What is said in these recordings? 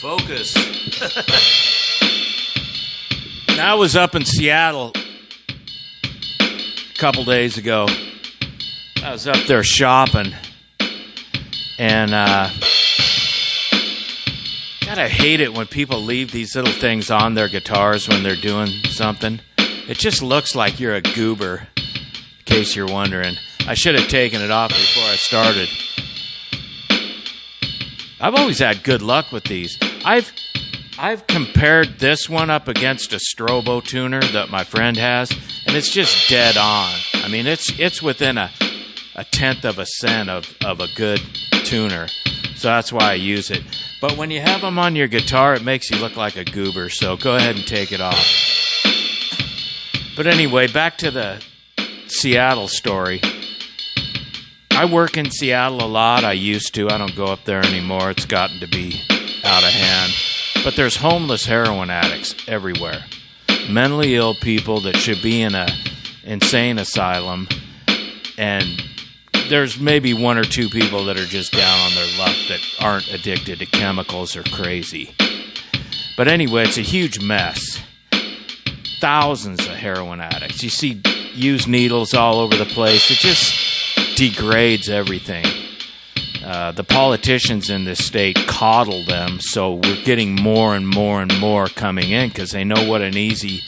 Focus. Now, I was up in Seattle a couple days ago. I was up there shopping, and gotta hate it when people leave these little things on their guitars when they're doing something. It just looks like you're a goober, in case you're wondering. I should have taken it off before I started. I've always had good luck with these. I've compared this one up against a Strobo tuner that my friend has, and it's just dead on. I mean, it's within a tenth of a cent of a good tuner, so that's why I use it. But when you have them on your guitar, it makes you look like a goober, so go ahead and take it off. But anyway, back to the Seattle story. I work in Seattle a lot. I used to. I don't go up there anymore. It's gotten to be out of hand. But there's homeless heroin addicts everywhere. Mentally ill people that should be in a insane asylum. And there's maybe one or two people that are just down on their luck that aren't addicted to chemicals or crazy. But anyway, it's a huge mess. Thousands of heroin addicts. You see used needles all over the place. It just degrades everything. The politicians in this state coddle them, so we're getting more and more and more coming in because they know what an easy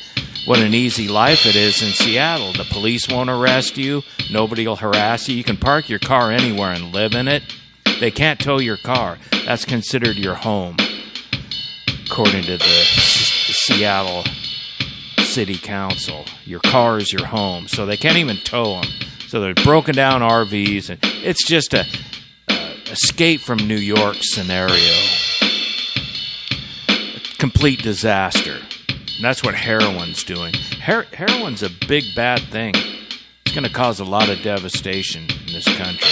life it is in Seattle. The police won't arrest you. Nobody will harass you. You can park your car anywhere and live in it. They can't tow your car. That's considered your home, according to the Seattle City Council. Your car is your home, so they can't even tow them. So they're broken down RVs, and it's just a escape from New York scenario. A complete disaster. And that's what heroin's doing. Heroin's a big bad thing. It's going to cause a lot of devastation in this country.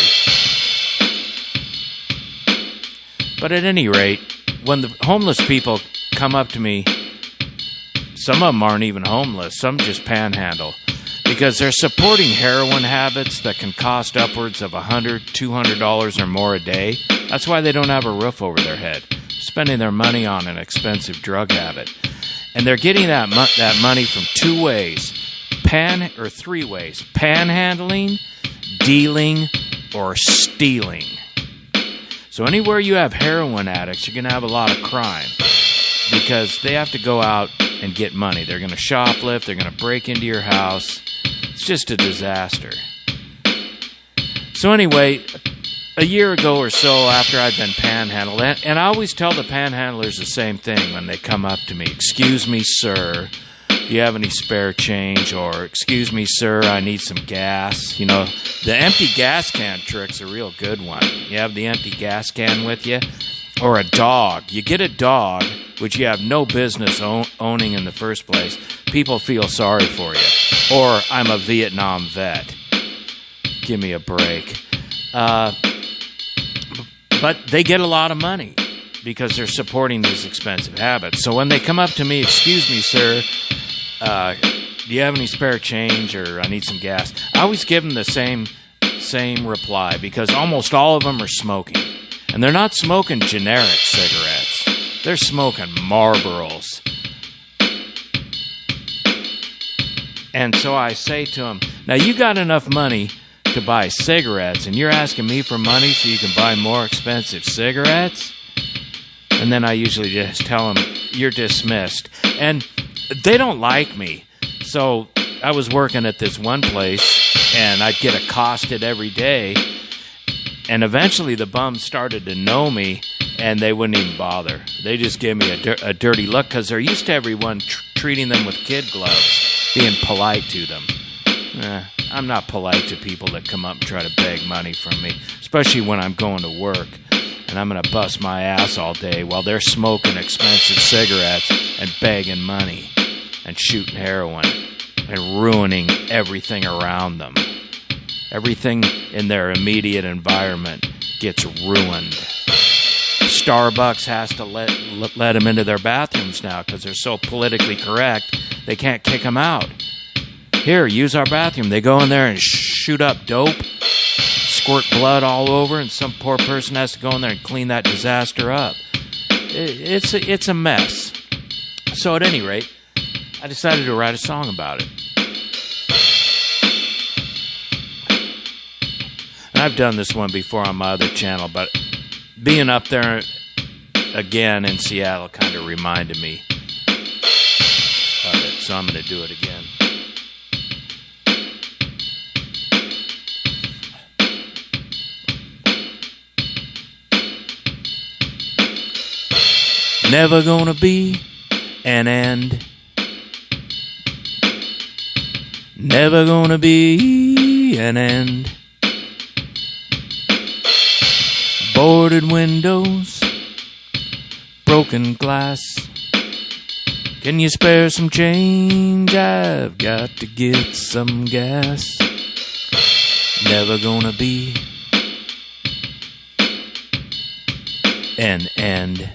But at any rate, when the homeless people come up to me, some of them aren't even homeless. Some just panhandle. Because they're supporting heroin habits that can cost upwards of $100, $200 or more a day. That's why they don't have a roof over their head. Spending their money on an expensive drug habit. And they're getting that money from two ways. Three ways. Panhandling, dealing, or stealing. So anywhere you have heroin addicts, you're going to have a lot of crime. Because they have to go out and get money. They're going to shoplift. They're going to break into your house. It's just a disaster. So anyway, a year ago or so after I'd been panhandled, and I always tell the panhandlers the same thing when they come up to me. Excuse me, sir, do you have any spare change? Or, excuse me, sir, I need some gas. You know, the empty gas can trick's a real good one. You have the empty gas can with you? Or a dog. You get a dog, which you have no business owning in the first place. People feel sorry for you. Or, I'm a Vietnam vet. Give me a break. But they get a lot of money because they're supporting these expensive habits. So when they come up to me, excuse me, sir, do you have any spare change, or I need some gas? I always give them the same reply, because almost all of them are smoking. And they're not smoking generic cigarettes. They're smoking Marlboros. And so I say to them, now you got enough money to buy cigarettes, and you're asking me for money so you can buy more expensive cigarettes? And then I usually just tell them, you're dismissed. And they don't like me. So I was working at this one place, and I'd get accosted every day. And eventually the bums started to know me, and they wouldn't even bother. They just gave me a dirty look, because they're used to everyone treating them with kid gloves, being polite to them. I'm not polite to people that come up and try to beg money from me, especially when I'm going to work and I'm going to bust my ass all day while they're smoking expensive cigarettes and begging money and shooting heroin and ruining everything around them. Everything in their immediate environment gets ruined. Starbucks has to let them into their bathrooms now because they're so politically correct, they can't kick them out. Here, use our bathroom. They go in there and shoot up dope, squirt blood all over, and some poor person has to go in there and clean that disaster up. it's a mess. So at any rate, I decided to write a song about it. And I've done this one before on my other channel, but being up there again in Seattle kind of reminded me of it, so I'm going to do it again. Never gonna be an end. Never gonna be an end. Boarded windows, broken glass. Can you spare some change? I've got to get some gas. Never gonna be an end.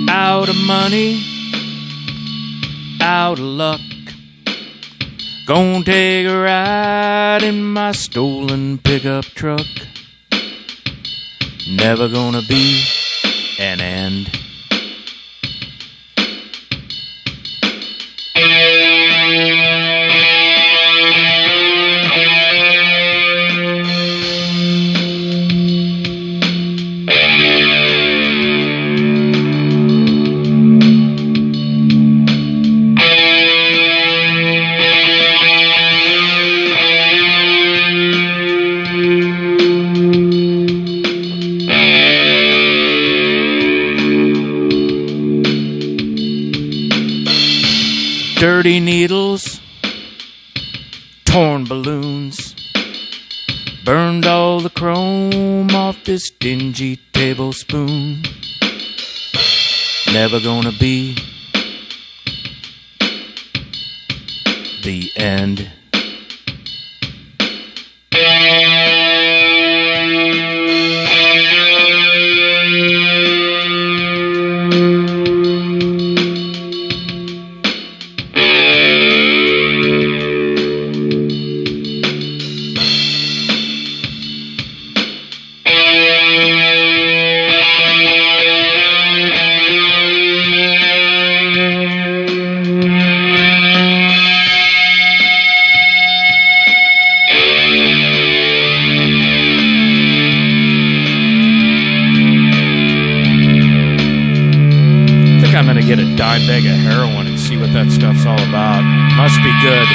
Out of money, out of luck. Gonna take a ride in my stolen pickup truck. Never gonna be an end. Dirty needles, torn balloons, burned all the chrome off this dingy tablespoon. Never gonna be the end. I'm gonna get a dime bag of heroin and see what that stuff's all about. Must be good.